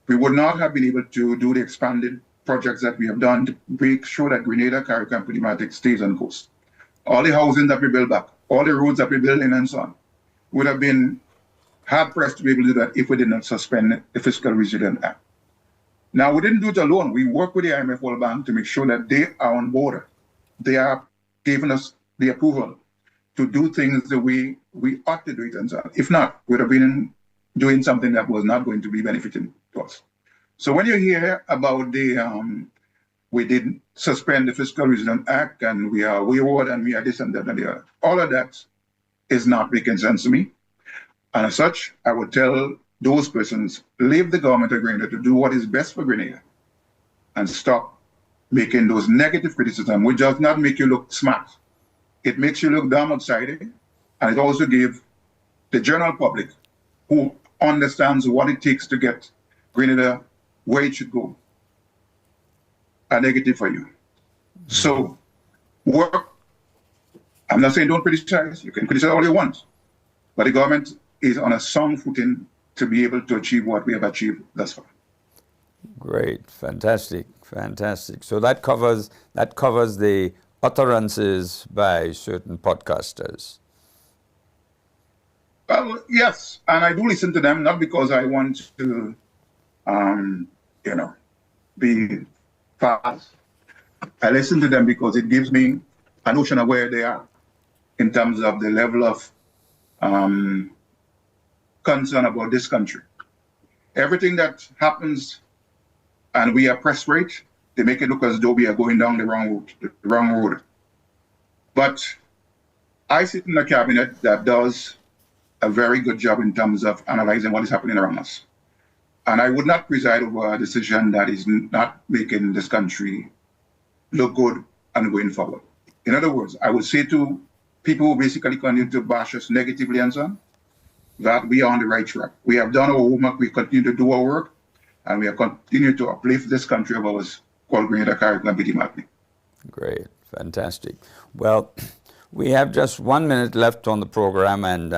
we would not have been able to do the expanded projects that we have done to make sure that Grenada, Carrick, and Panama stays on coast. All the housing that we build back, all the roads that we build in and so on, would have been hard pressed to be able to do that if we did not suspend the Fiscal Resilience Act. Now, we didn't do it alone. We worked with the IMF World Bank to make sure that they are on board. They are giving us the approval to do things the way we ought to do it and so on. If not, we would have been doing something that was not going to be benefiting to us. So when you hear about we didn't suspend the Fiscal Resilience Act and we are wayward and we are this and that and the other, all of that is not making sense to me. And as such, I would tell those persons, leave the government of Grenada to do what is best for Grenada and stop making those negative criticism, which does not make you look smart. It makes you look dumb outside it, and it also gives the general public who understands what it takes to get Grenada where it should go a negative for you. So work. I'm not saying don't criticize. You can criticize all you want, but the government is on a sound footing to be able to achieve what we have achieved thus far. Great, fantastic, fantastic. So that covers the utterances by certain podcasters. Well, yes, and I do listen to them, not because I want to, be fast. I listen to them because it gives me a notion of where they are in terms of the level of concern about this country. Everything that happens and we are press rate, they make it look as though we are going down the wrong road. But I sit in a cabinet that does a very good job in terms of analyzing what is happening around us. And I would not preside over a decision that is not making this country look good and going forward. In other words, I would say to people who basically continue to bash us negatively and so on, that we are on the right track. We have done our homework, we continue to do our work, and we have continued to uplift this country of ours called Grenada, Carrick, and Panama. Great, fantastic. Well, we have just 1 minute left on the program, and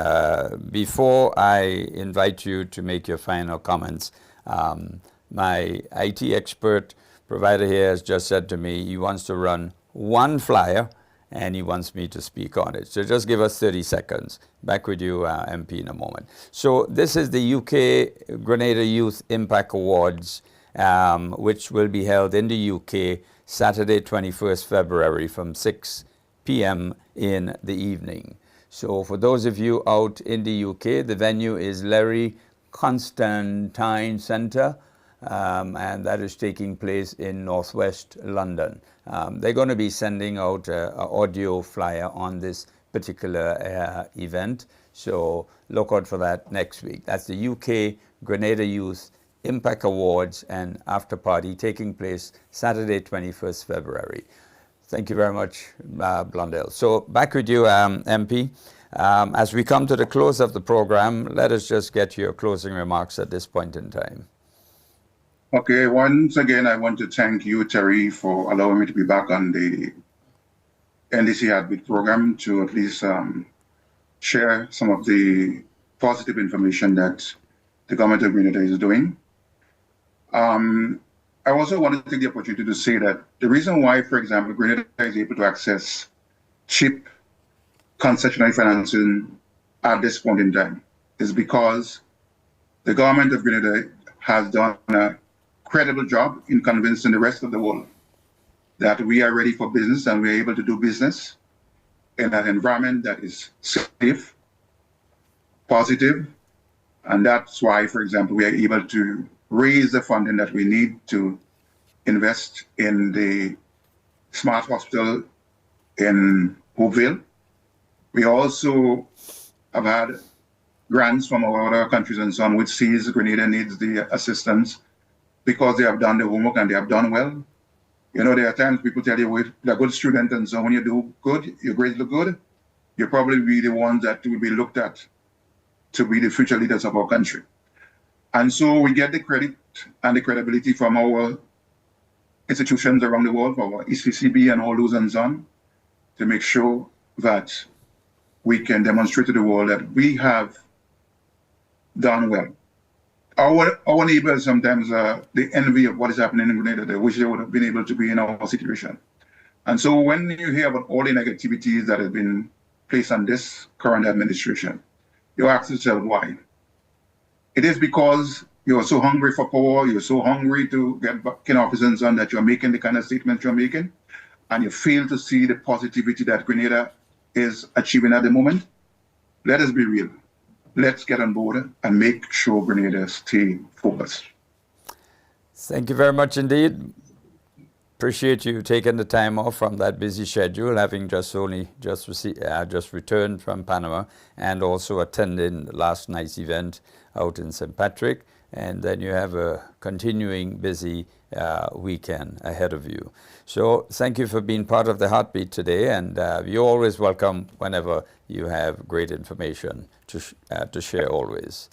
before I invite you to make your final comments, my IT expert provider here has just said to me he wants to run one flyer and he wants me to speak on it. So just give us 30 seconds. Back with you, MP, in a moment. So this is the UK Grenada Youth Impact Awards, which will be held in the UK Saturday, 21st February from 6 p.m. in the evening. So for those of you out in the UK, the venue is Larry Constantine Centre, and that is taking place in northwest London. They're going to be sending out an audio flyer on this particular event, so look out for that next week. That's the UK Grenada Youth Impact Awards and After Party taking place Saturday, 21st February. Thank you very much, Blondell. So back with you, MP. As we come to the close of the program, let us just get your closing remarks at this point in time. Okay, once again, I want to thank you, Terry, for allowing me to be back on the NDC Heartbeat program to at least share some of the positive information that the government of Grenada is doing. I also want to take the opportunity to say that the reason why, for example, Grenada is able to access cheap concessionary financing at this point in time is because the government of Grenada has done a credible job in convincing the rest of the world that we are ready for business and we are able to do business in an environment that is safe, positive, and that's why, for example, we are able to raise the funding that we need to invest in the smart hospital in Hoopville. We also have had grants from other countries and so on, which sees Grenada needs the assistance because they have done the homework and they have done well. You know, there are times people tell you, you're a good student, and so when you do good, your grades look good. you'll probably be the ones that will be looked at to be the future leaders of our country. And so we get the credit and the credibility from our institutions around the world, our ECCB and all those and on, to make sure that we can demonstrate to the world that we have done well. Our neighbors sometimes they envy of what is happening in Grenada. They wish they would have been able to be in our situation. And so when you hear about all the negativities that have been placed on this current administration, you ask yourself why. It is because you're so hungry for power, you're so hungry to get back in office on that you're making the kind of statements you're making, and you fail to see the positivity that Grenada is achieving at the moment. Let us be real. Let's get on board and make sure Grenada stay focused. Thank you very much indeed. Appreciate you taking the time off from that busy schedule, having just returned from Panama, and also attending last night's event out in St. Patrick. And then you have a continuing busy weekend ahead of you. So thank you for being part of the Heartbeat today, and you're always welcome whenever you have great information to share always.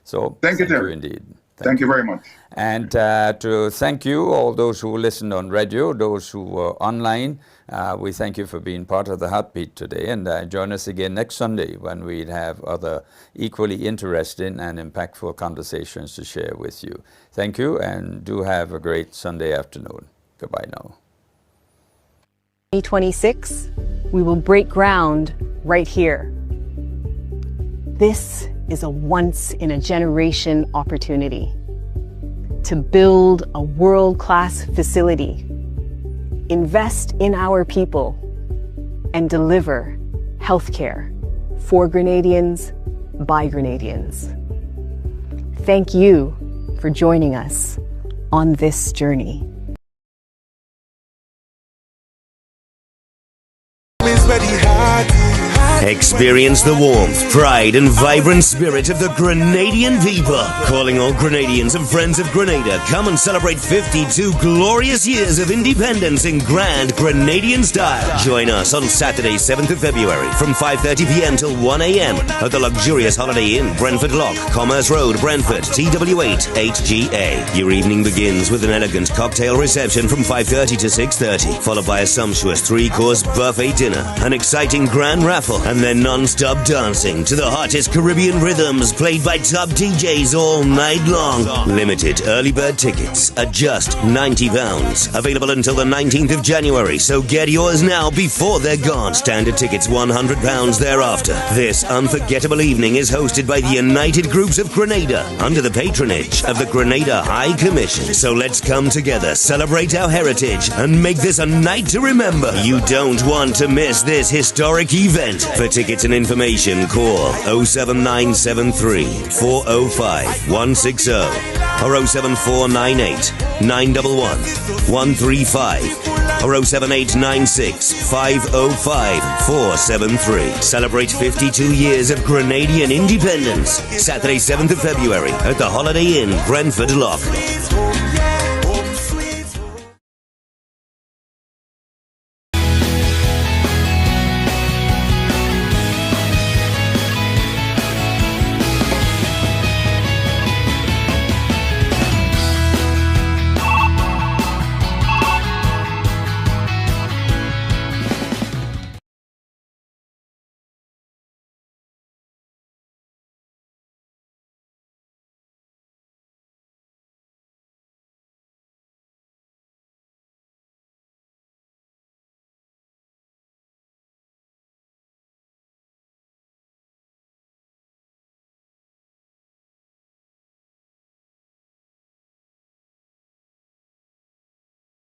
So thank you indeed. Thank you very much. And to thank you, all those who listened on radio, those who were online, we thank you for being part of the Heartbeat today. And join us again next Sunday when we have other equally interesting and impactful conversations to share with you. Thank you, and do have a great Sunday afternoon. Goodbye now. 2026, we will break ground right here. This is a once-in-a-generation opportunity to build a world-class facility, invest in our people, and deliver healthcare for Grenadians by Grenadians. Thank you for joining us on this journey. Experience the warmth, pride and vibrant spirit of the Grenadian people. Calling all Grenadians and friends of Grenada, come and celebrate 52 glorious years of independence in grand Grenadian style. Join us on Saturday, 7th of February from 5:30 p.m. till 1 a.m. at the luxurious Holiday Inn, Brentford Lock, Commerce Road, Brentford, TW8 8GA. Your evening begins with an elegant cocktail reception from 5:30 to 6:30, followed by a sumptuous 3-course buffet dinner, an exciting grand raffle, and then non-stop dancing to the hottest Caribbean rhythms played by top DJs all night long. Limited early bird tickets at just £90. Available until the 19th of January, so get yours now before they're gone. Standard tickets £100 thereafter. This unforgettable evening is hosted by the United Groups of Grenada under the patronage of the Grenada High Commission. So let's come together, celebrate our heritage, and make this a night to remember. You don't want to miss this historic event. For tickets and information, call 07973 405 160 or 07498 911 135 or 07896 505 473. Celebrate 52 years of Grenadian independence. Saturday, 7th of February at the Holiday Inn, Brentford Lock.